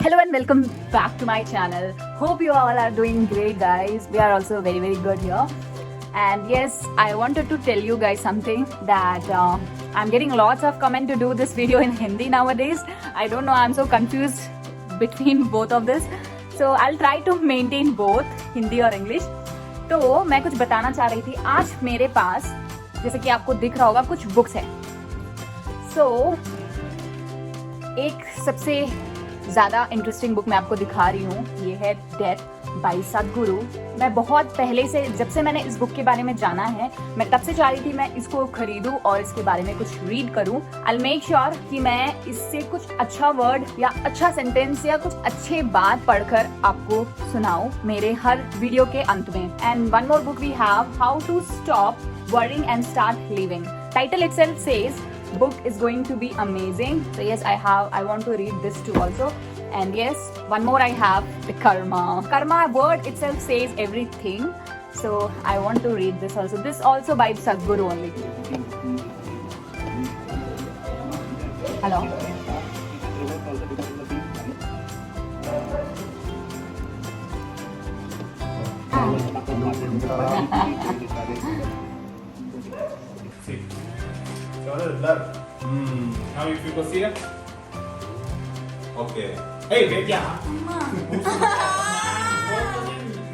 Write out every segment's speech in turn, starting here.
Hello and welcome back to my channel. Hope you all are doing great, guys. We are also very good here. And yes, I wanted to tell you guys something that I'm getting lots of comment to do this video in Hindi nowadays. I don't know, I'm so confused between both of this. So I'll try to maintain both Hindi और English. तो मैं कुछ बताना चाह रही थी. आज मेरे पास जैसे कि आपको दिख रहा होगा कुछ बुक्स है. एक सबसे ज़्यादा इंटरेस्टिंग बुक मैं आपको दिखा रही हूँ. ये है डेथ बाय सदगुरु. मैं बहुत पहले से, जब से मैंने इस बुक के बारे में जाना है, मैं तब से चाह रही थी मैं इसको खरीदूँ और इसके बारे में कुछ रीड करूँ. आई विल मेक श्योर कि मैं इससे कुछ अच्छा वर्ड या अच्छा सेंटेंस या कुछ अच्छे बात पढ़कर आपको सुनाऊँ मेरे हर वीडियो के अंत में. And one more book we have, how to stop worrying and start living. Title itself says book is going to be amazing. So yes, I want to read this too also. And yes, one more I have, the karma word itself says everything. So I want to read this also. This also by Sadhguru only. Hello. See. So what is blur? Now if you go see it. Okay. Hey, wait, yeah.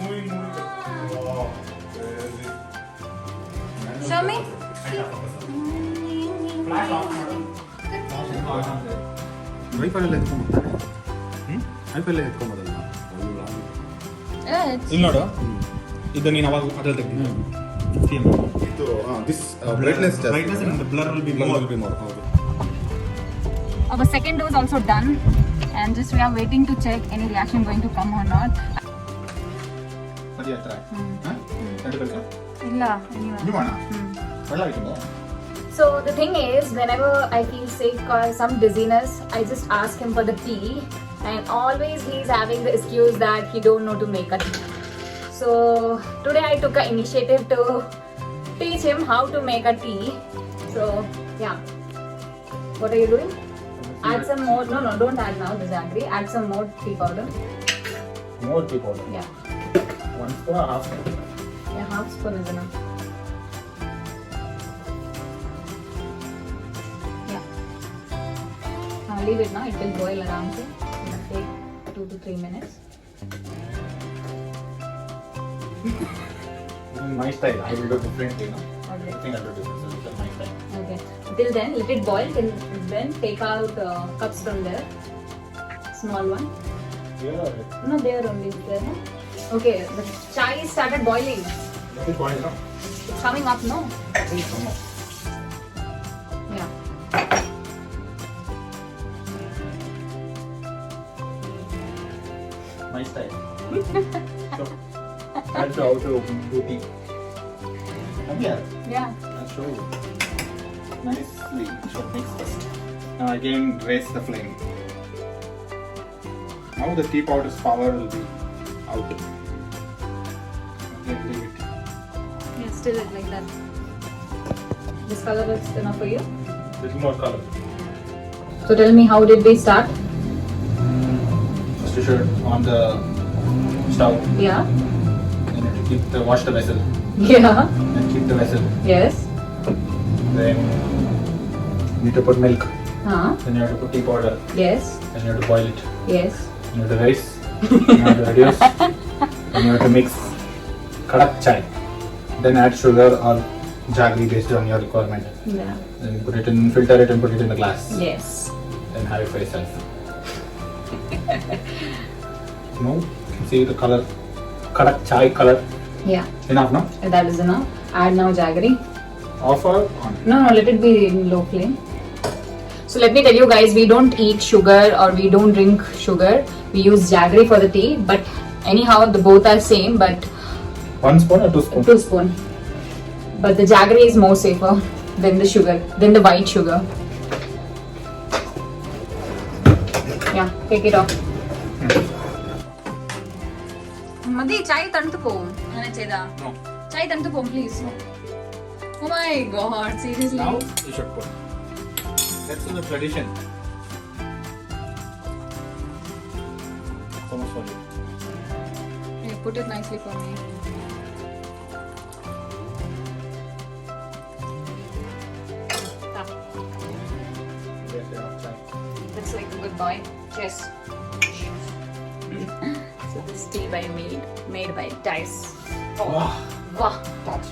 Moving. Wow. Show me. Flash off. ವೈಫೈನಲ್ಲಿ ಎತ್ಕೊಂಡ್ಬಿಡ್ತಾನೆ. ವೈಫೈಲ್ಲೇ ಎತ್ಕೊಂಬೋದಲ್ಲ. ಇಲ್ಲಿ ನೋಡು. ಇದು ನೀನು ಅವಾಗ ಅದ್ರಲ್ಲಿ ತೆಗ್ದು. ಇದು this brightness and the blur will be more. ಹೌದು. Our second dose also done, and just we are waiting to check any reaction going to come or not. ಮದಿ ಹತ್ರ. ನಡಿಬೇಕಾ? ಇಲ್ಲ, anyway. ನೀವು ಅಣ್ಣ. ಒಳ್ಳೆ ಆಯ್ತು. So the thing is, whenever I feel sick or some dizziness, I just ask him for the tea, and always he's having the excuse that he don't know to make a tea. So today I took an initiative to teach him how to make a tea. So yeah, what are you doing? Add some more. No, don't add now the jaggery. Add some more tea powder. More tea powder. Yeah. 1 spoon or half spoon? Yeah, half spoon is enough. Yeah. Now leave it now. It will boil around. It will take 2 to 3 minutes. My style. I will do differently, no? Okay. I think I will do differently. This is my style. Okay. Till then, let it boil. Till then, take out cups from there. Small one. Yeah. No, there only is there. No? Okay. The chai started boiling. Let it boil, no? It's coming up, no? Please come on. Yeah. My style. So, that's how to do tea. Come here. Yeah. I'll show you. Nicely. Should mix first. Now again raise the flame. Now the tea powder's power will be out. Okay, leave it. Yeah. Still it like that. This color is enough for you. Little more color. So tell me, how did we start? First you should on the stove. Yeah. You need to keep the wash the vessel. Yeah. Then keep the vessel. Yes. Then you need to put milk. Huh? Then you have to put tea powder. Yes. Then you have to boil it. Yes. You have to raise. You have to reduce. Then you have to mix kadak chai. Then add sugar or jaggery based on your requirement. Yeah. Then put it in, filter it and put it in the glass. Yes. Then have it for yourself. Now, you can see the color, kadak chai color. Yeah. Enough, no? That is enough. Add now jaggery. Off or on? No, let it be in low flame. So let me tell you guys, we don't eat sugar or we don't drink sugar. We use jaggery for the tea. But anyhow, the both are same. But 1 spoon or 2 spoons? 2 spoon. But the jaggery is more safer than the sugar, than the white sugar. Yeah, take it off. Madi, chai tantupo. No. Chai tantupo, please. Oh my god, seriously. Now you should put. That's the tradition. So much for you. You put it nicely for me. Looks like a good boy. Cheers. So this tea by made by Dice. Wow. Wow. Touch.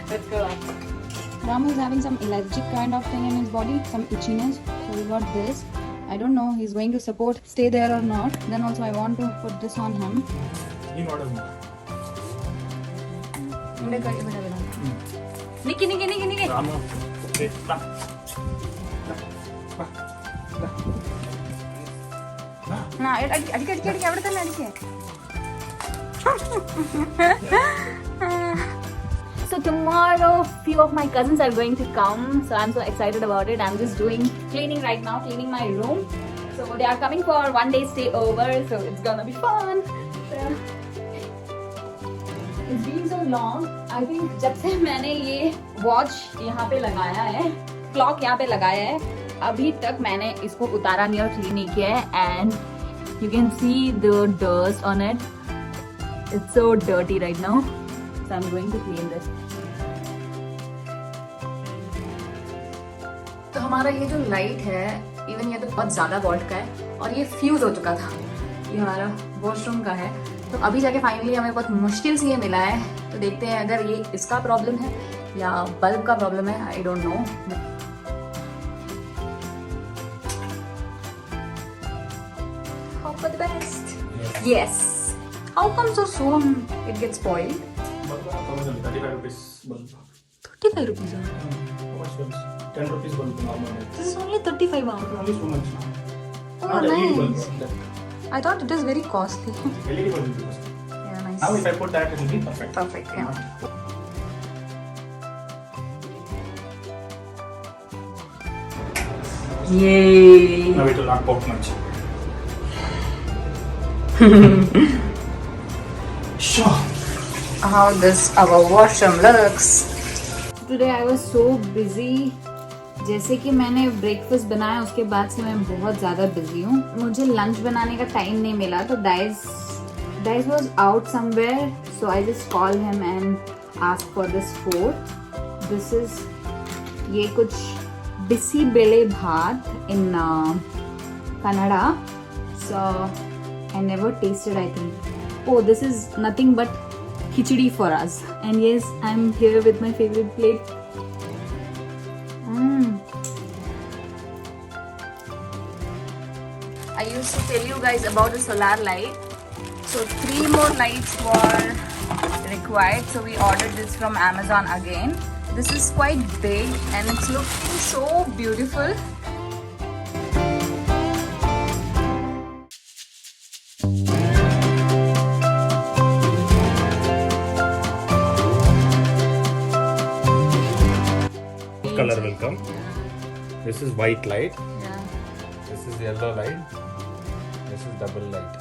Let's go. Ram is having some allergic kind of thing in his body, some itchiness. So we got this. I don't know he's going to support stay there or not. Then also I want to put this on him. You know what? Nikki. Rama. Okay. So tomorrow few of my cousins are going to come, so I'm so excited about it. I'm just doing cleaning right now, cleaning my room. So they are coming for one day stay over, so it's gonna be fun. So, it's been so long. I think जब से मैंने ये watch यहाँ पे लगाया है, clock यहाँ पे लगाया है, अभी तक मैंने इसको उतारा नहीं और clean नहीं किया है, and you can see the dust on it. It's so dirty right now. So I'm going to clean this. तो हमारा ये जो लाइट है, इवन ये तो बहुत ज्यादा वोल्ट का है और ये फ्यूज हो चुका था. ये हमारा वॉशरूम का है. तो अभी जाके फाइनली हमें बहुत मुश्किल से ये मिला है. तो देखते हैं अगर ये इसका प्रॉब्लम है या बल्ब का प्रॉब्लम है. I don't know. Hope for the best. Yes. How come so soon it gets spoiled? 35 rupees bulb. 35 rupees. How much was 10 rupees bulb normally? This is only 35 pounds. Only so much now. Oh, Not LED bulb. nice. I thought it is very costly. LED bulb will be costly. Yeah, nice. Now if I put that, it will be perfect. Perfect, yeah. Yay! Now it will not pop much. Sure. How this our washroom looks. Today I was so busy. जैसे कि मैंने breakfast बनाया उसके बाद से मैं बहुत ज़्यादा बिजी हूँ. मुझे लंच बनाने का टाइम नहीं मिला तो Dice was out somewhere, so I just called him and asked for this food. This is ये कुछ बिसी बेले भात in Kannada. So I never tasted, I think. Oh, this is nothing but khichdi for us. And yes, I'm here with my favorite plate. I used to tell you guys about the solar light. So 3 more lights were required. So we ordered this from Amazon again. This is quite big and it's looking so beautiful. Color will come. This is white light. Yeah. This is yellow light. This is double light.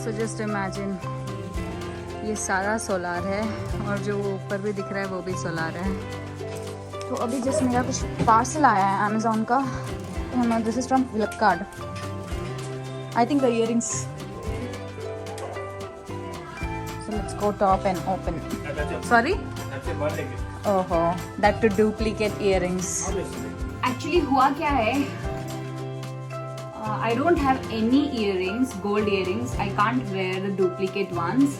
So just imagine, ये सारा solar है और जो ऊपर भी दिख रहा है वो भी सोलार है. तो अभी जस्ट मेरा कुछ पार्सल आया है अमेज़ॉन का. This is from Flipkart. I think the earrings. So let's go top and open. Sorry? That's your birthday gift. Oh, that to duplicate earrings. Actually, हुआ क्या है? I don't have any earrings, gold earrings. I can't wear the duplicate ones.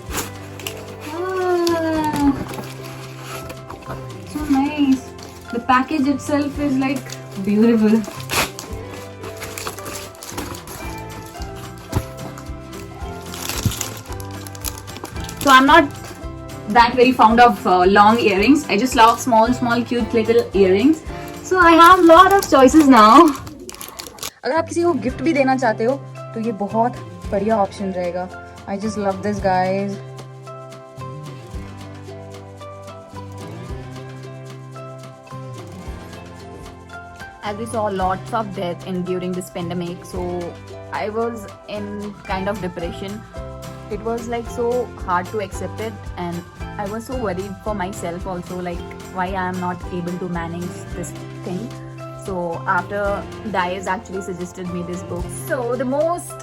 So nice. The package itself is like beautiful. So I'm not that very fond of long earrings. I just love small, cute little earrings. So I have lot of choices now. अगर आप किसी को gift भी देना चाहते हो तो ये बहुत बढ़िया ऑप्शन रहेगा. I just love this, guys. As we saw lots of death during this pandemic, so I was in kind of depression. It was like so hard to accept it, and I was so worried for myself also, like why I am not able to manage this thing. So after Dice actually suggested me this book. So the most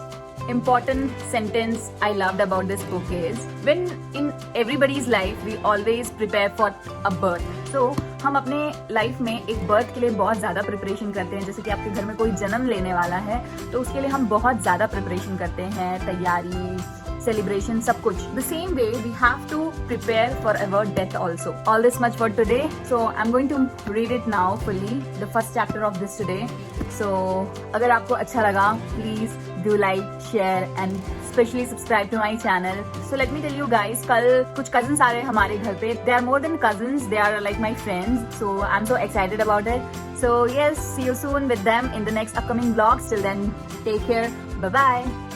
important sentence I loved about this book is, when in everybody's life we always prepare for a birth. So हम अपने life में एक birth के लिए बहुत ज़्यादा preparation करते हैं. जैसे कि आपके घर में कोई जन्म लेने वाला है तो उसके लिए हम बहुत ज़्यादा प्रिपरेशन करते हैं, तैयारी, celebration, सब कुछ. The same way we have to prepare for our death also. All this much for today. So I'm going to read it now fully, the first chapter of this today. So अगर आपको अच्छा लगा, please do like, share and especially subscribe to my channel. So let me tell you guys, कल कुछ cousins आ रहे हैं हमारे घर पे. They are more than cousins, they are like my friends. So I'm so excited about it. So yes, see you soon with them in the next upcoming vlogs. Till then, take care. Bye bye.